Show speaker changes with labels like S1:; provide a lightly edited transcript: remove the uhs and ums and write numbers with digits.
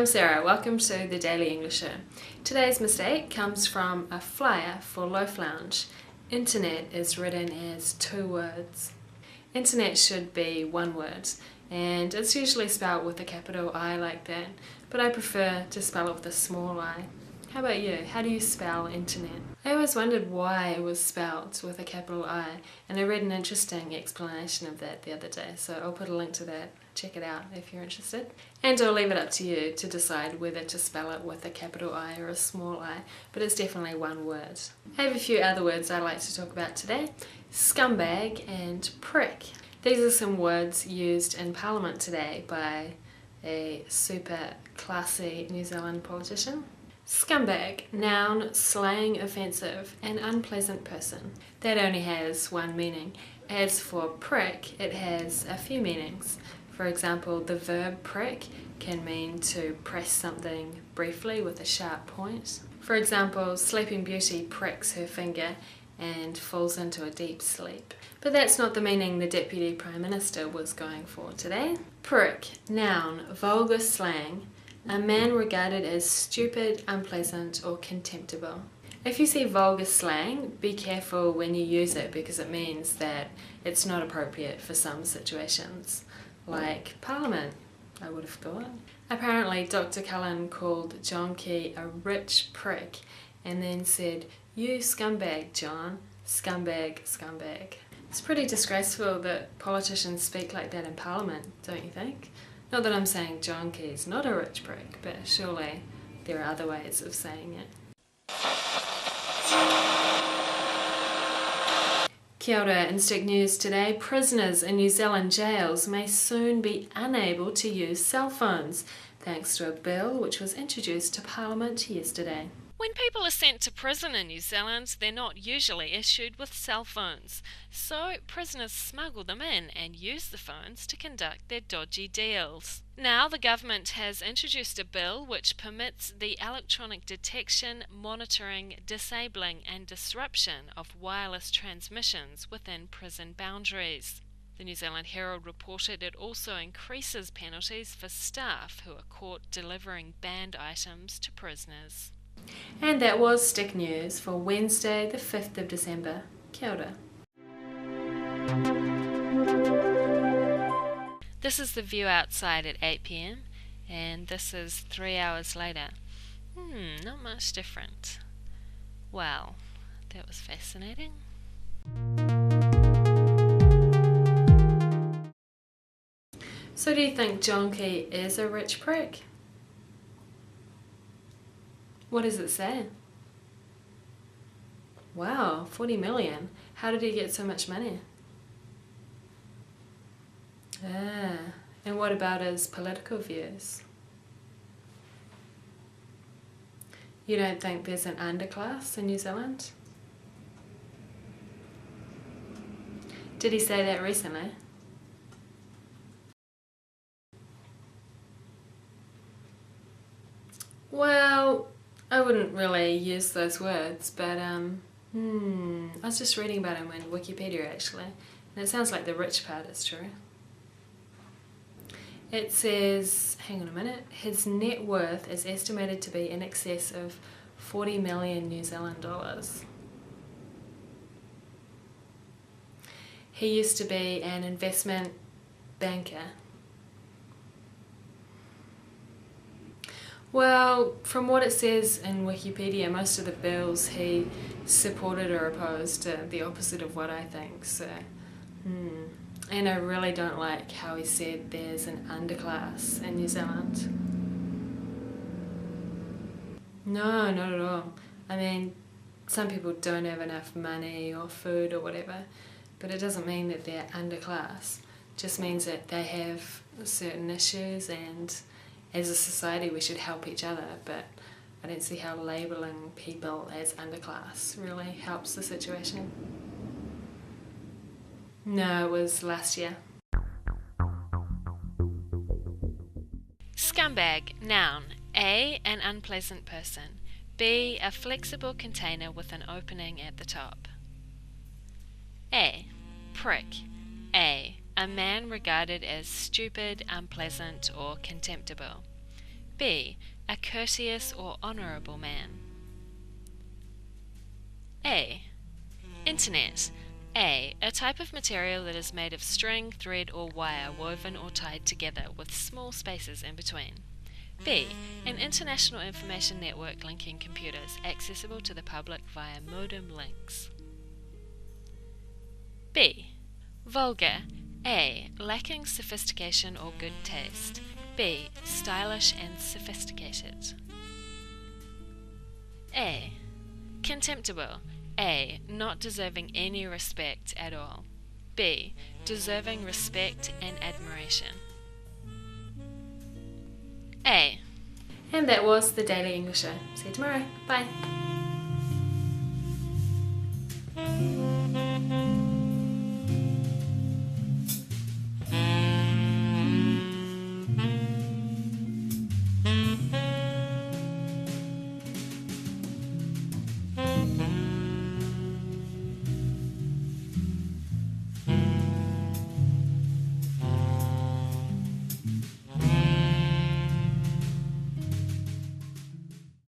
S1: I'm Sarah, welcome to the Daily Englisher. Today's mistake comes from a flyer for Loaf Lounge. Internet is written as 2 words. Internet should be 1 word, and it's usually spelled with a capital I like that, but I prefer to spell it with a small I. How about you? How do you spell internet? I always wondered why it was spelled with a capital I, and I read an interesting explanation of that the other day, so I'll put a link to that. Check it out if you're interested. And I'll leave it up to you to decide whether to spell it with a capital I or a small I, but it's definitely 1 word. I have a few other words I'd like to talk about today. Scumbag and prick. These are some words used in Parliament today by a super classy New Zealand politician. Scumbag, noun, slang, offensive, an unpleasant person. That only has 1 meaning. As for prick, it has a few meanings. For example, the verb prick can mean to press something briefly with a sharp point. For example, Sleeping Beauty pricks her finger and falls into a deep sleep. But that's not the meaning the Deputy Prime Minister was going for today. Prick, noun, vulgar slang, a man regarded as stupid, unpleasant, or contemptible. If you see vulgar slang, be careful when you use it because it means that it's not appropriate for some situations. Like Parliament, I would have thought. Apparently, Dr. Cullen called John Key a rich prick and then said, "You scumbag, John. Scumbag, scumbag." It's pretty disgraceful that politicians speak like that in Parliament, don't you think? Not that I'm saying John Key's not a rich prick, but surely there are other ways of saying it. Kia ora, in Stick News today, prisoners in New Zealand jails may soon be unable to use cell phones, thanks to a bill which was introduced to Parliament yesterday.
S2: When people are sent to prison in New Zealand, they're not usually issued with cell phones, so prisoners smuggle them in and use the phones to conduct their dodgy deals. Now the government has introduced a bill which permits the electronic detection, monitoring, disabling and disruption of wireless transmissions within prison boundaries. The New Zealand Herald reported it also increases penalties for staff who are caught delivering banned items to prisoners.
S1: And that was Stick News for Wednesday the 5th of December. Kia ora.
S2: This is the view outside at 8 p.m. and this is 3 hours later. Not much different. Well, that was fascinating.
S1: So do you think John Key is a rich prick? What does it say? Wow, 40 million. How did he get so much money? And what about his political views? You don't think there's an underclass in New Zealand? Did he say that recently? Well, I wouldn't really use those words, but I was just reading about him in Wikipedia actually, and it sounds like the rich part is true. It says, hang on a minute, his net worth is estimated to be in excess of 40 million New Zealand dollars. He used to be an investment banker. Well, from what it says in Wikipedia, most of the bills he supported or opposed are the opposite of what I think, so And I really don't like how he said there's an underclass in New Zealand. No, not at all. I mean, some people don't have enough money or food or whatever, but it doesn't mean that they're underclass. It just means that they have certain issues, and as a society we should help each other, but I don't see how labelling people as underclass really helps the situation. No, it was last year.
S2: Scumbag, noun. A, an unpleasant person. B, a flexible container with an opening at the top. A, prick. A man regarded as stupid, unpleasant or contemptible. B. A courteous or honourable man. A. Internet. A. A type of material that is made of string, thread or wire woven or tied together with small spaces in between. B. An international information network linking computers accessible to the public via modem links. B. Vulgar. A. Lacking sophistication or good taste. B. Stylish and sophisticated. A. Contemptible. A. Not deserving any respect at all. B. Deserving respect and admiration. A.
S1: And that was the Daily English Show. See you tomorrow. Bye.